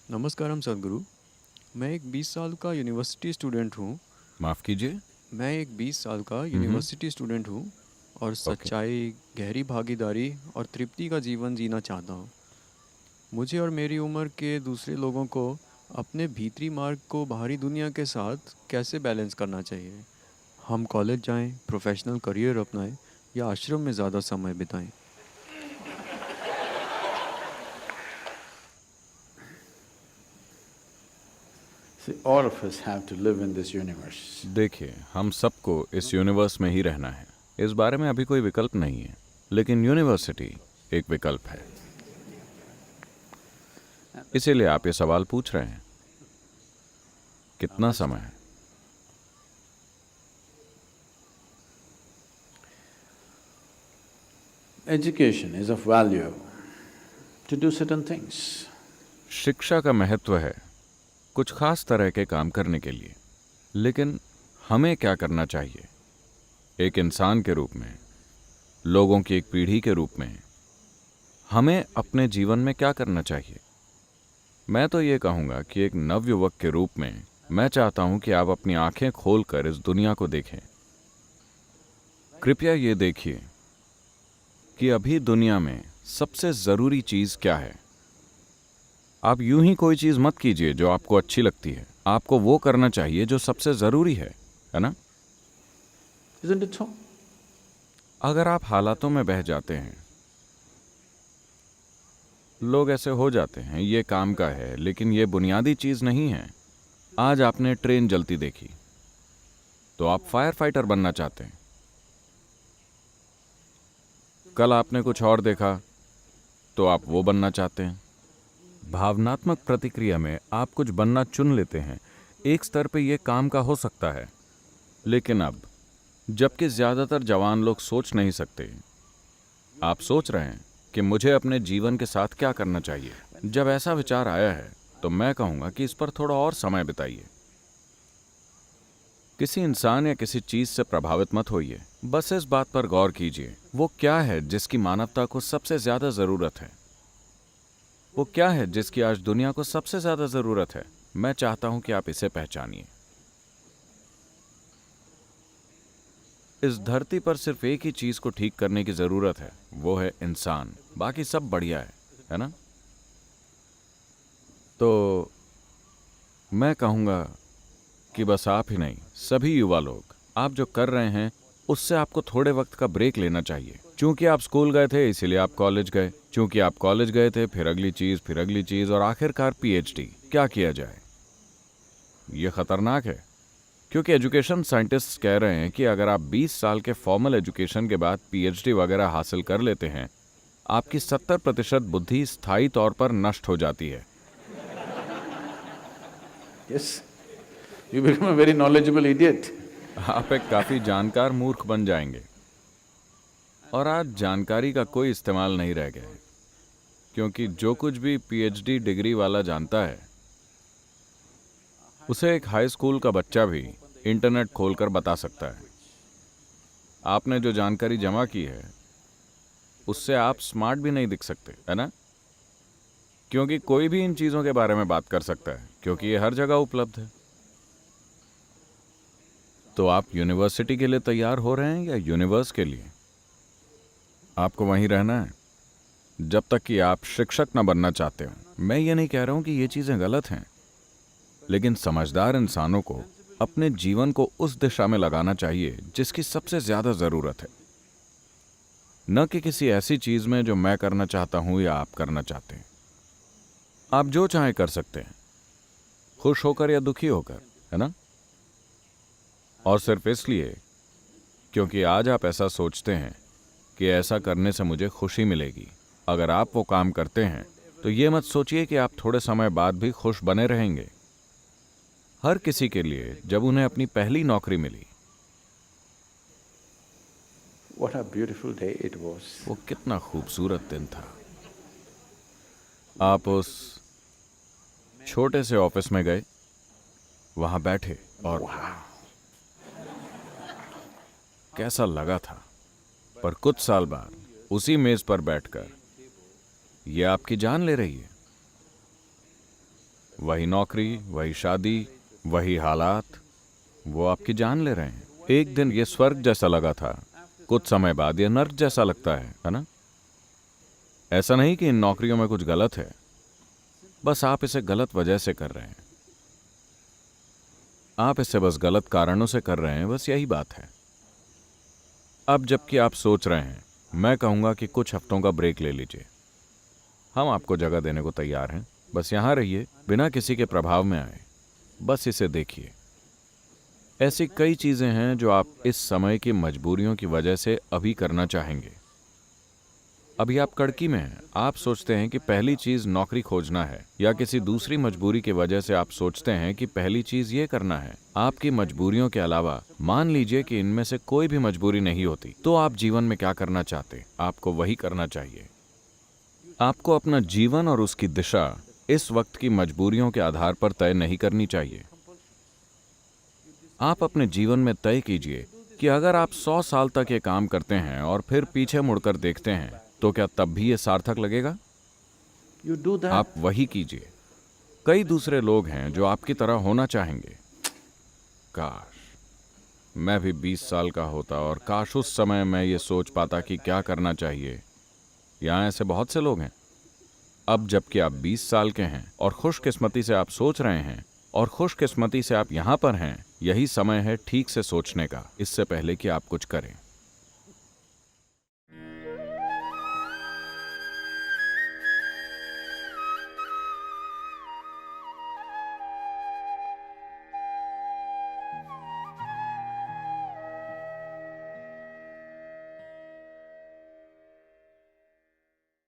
नमस्कारम सदगुरु। मैं एक 20 साल का यूनिवर्सिटी स्टूडेंट हूँ। माफ कीजिए। मैं एक 20 साल का हम्म। यूनिवर्सिटी स्टूडेंट हूँ और ओके। सच्चाई, गहरी भागीदारी और तृप्ति का जीवन जीना चाहता हूँ। मुझे और मेरी उम्र के दूसरे लोगों को अपने भीतरी मार्ग को बाहरी दुनिया के साथ कैसे बैलेंस करना चाहिए? हम कॉलेज जाएं, प्रोफेशनल करियर अपनाएं या आश्रम में ज़्यादा समय बिताएं? See, all of us have to live in this universe. देखिए, हम सबको इस यूनिवर्स में ही रहना है। इस बारे में अभी कोई विकल्प नहीं है, लेकिन यूनिवर्सिटी एक विकल्प है। इसीलिए आप ये सवाल पूछ रहे हैं, कितना समय है? Education is of value to do certain things. शिक्षा का महत्व है कुछ खास तरह के काम करने के लिए, लेकिन हमें क्या करना चाहिए? एक इंसान के रूप में, लोगों की एक पीढ़ी के रूप में हमें अपने जीवन में क्या करना चाहिए? मैं तो ये कहूँगा कि एक नवयुवक के रूप में मैं चाहता हूँ कि आप अपनी आंखें खोलकर इस दुनिया को देखें। कृपया ये देखिए कि अभी दुनिया में सबसे ज़रूरी चीज़ क्या है। आप यूं ही कोई चीज़ मत कीजिए जो आपको अच्छी लगती है। आपको वो करना चाहिए जो सबसे ज़रूरी है ना? Isn't it so? अगर आप हालातों में बह जाते हैं, लोग ऐसे हो जाते हैं, ये काम का है लेकिन ये बुनियादी चीज़ नहीं है। आज आपने ट्रेन जलती देखी तो आप फायर फाइटर बनना चाहते हैं। कल आपने कुछ और देखा तो आप वो बनना चाहते हैं। भावनात्मक प्रतिक्रिया में आप कुछ बनना चुन लेते हैं। एक स्तर पे ये काम का हो सकता है, लेकिन अब जबकि ज़्यादातर जवान लोग सोच नहीं सकते, आप सोच रहे हैं कि मुझे अपने जीवन के साथ क्या करना चाहिए। जब ऐसा विचार आया है तो मैं कहूँगा कि इस पर थोड़ा और समय बिताइए। किसी इंसान या किसी चीज़ से प्रभावित मत होइए। बस इस बात पर गौर कीजिए, वो क्या है जिसकी मानवता को सबसे ज़्यादा ज़रूरत है। वो क्या है जिसकी आज दुनिया को सबसे ज़्यादा ज़रूरत है। मैं चाहता हूं कि आप इसे पहचानिए। इस धरती पर सिर्फ एक ही चीज़ को ठीक करने की ज़रूरत है, वो है इंसान। बाकी सब बढ़िया है ना? तो मैं कहूँगा कि बस आप ही नहीं, सभी युवा लोग, आप जो कर रहे हैं उससे आपको थोड़े वक्त का ब्रेक लेना चाहिए। चूंकि आप स्कूल गए थे इसीलिए आप कॉलेज गए, चूंकि आप कॉलेज गए थे फिर अगली चीज़, फिर अगली चीज़ और आखिरकार पीएचडी। क्या किया जाए? ये खतरनाक है, क्योंकि एजुकेशन साइंटिस्ट्स कह रहे हैं कि अगर आप 20 साल के फॉर्मल एजुकेशन के बाद पीएचडी वगैरह हासिल कर लेते हैं, आपकी 70% बुद्धि स्थायी तौर पर नष्ट हो जाती है। Yes, you become a very knowledgeable idiot. आप एक काफी जानकार मूर्ख बन जाएंगे। और आज जानकारी का कोई इस्तेमाल नहीं रह गया है, क्योंकि जो कुछ भी पीएचडी डिग्री वाला जानता है उसे एक हाई स्कूल का बच्चा भी इंटरनेट खोलकर बता सकता है। आपने जो जानकारी जमा की है उससे आप स्मार्ट भी नहीं दिख सकते, है ना? क्योंकि कोई भी इन चीज़ों के बारे में बात कर सकता है, क्योंकि ये हर जगह उपलब्ध है। तो आप यूनिवर्सिटी के लिए तैयार हो रहे हैं या यूनिवर्स के लिए? आपको वहीं रहना है जब तक कि आप शिक्षक न बनना चाहते हो। मैं ये नहीं कह रहा हूं कि ये चीज़ें गलत हैं, लेकिन समझदार इंसानों को अपने जीवन को उस दिशा में लगाना चाहिए जिसकी सबसे ज़्यादा ज़रूरत है, न कि किसी ऐसी चीज़ में जो मैं करना चाहता हूं या आप करना चाहते हैं। आप जो चाहें कर सकते हैं, खुश होकर या दुखी होकर, है ना? और सिर्फ इसलिए क्योंकि आज आप ऐसा सोचते हैं कि ऐसा करने से मुझे खुशी मिलेगी। अगर आप वो काम करते हैं तो ये मत सोचिए कि आप थोड़े समय बाद भी खुश बने रहेंगे। हर किसी के लिए जब उन्हें अपनी पहली नौकरी मिली, What a beautiful day it was. वो कितना खूबसूरत दिन था। आप उस छोटे से ऑफिस में गए, वहां बैठे और कैसा लगा था। पर कुछ साल बाद उसी मेज पर बैठकर ये आपकी जान ले रही है। वही नौकरी, वही शादी, वही हालात, वो आपकी जान ले रहे हैं। एक दिन ये स्वर्ग जैसा लगा था, कुछ समय बाद ये नर्क जैसा लगता है ना? ऐसा नहीं कि इन नौकरियों में कुछ गलत है, बस आप इसे गलत वजह से कर रहे हैं। आप इसे बस गलत कारणों से कर रहे हैं, बस यही बात है। अब जबकि आप सोच रहे हैं, मैं कहूंगा कि कुछ हफ्तों का ब्रेक ले लीजिए। हम आपको जगह देने को तैयार हैं, बस यहां रहिए, बिना किसी के प्रभाव में आए, बस इसे देखिए। ऐसी कई चीजें हैं जो आप इस समय की मजबूरियों की वजह से अभी करना चाहेंगे। अभी आप कड़की में हैं, आप सोचते हैं कि पहली चीज नौकरी खोजना है, या किसी दूसरी मजबूरी की वजह से आप सोचते हैं कि पहली चीज ये करना है। आपकी मजबूरियों के अलावा मान लीजिए कि इनमें से कोई भी मजबूरी नहीं होती, तो आप जीवन में क्या करना चाहते? आपको वही करना चाहिए। आपको अपना जीवन और उसकी दिशा इस वक्त की मजबूरियों के आधार पर तय नहीं करनी चाहिए। आप अपने जीवन में तय कीजिए कि अगर आप 100 साल तक ये काम करते हैं और फिर पीछे मुड़कर देखते हैं, तो क्या तब भी ये सार्थक लगेगा? You do that. आप वही कीजिए। कई दूसरे लोग हैं जो आपकी तरह होना चाहेंगे। काश मैं भी 20 साल का होता, और काश उस समय मैं ये सोच पाता कि क्या करना चाहिए। यहाँ ऐसे बहुत से लोग हैं। अब जबकि आप 20 साल के हैं और खुशकिस्मती से आप सोच रहे हैं, और खुशकिस्मती से आप यहाँ पर हैं, यही समय है ठीक से सोचने का, इससे पहले कि आप कुछ करें।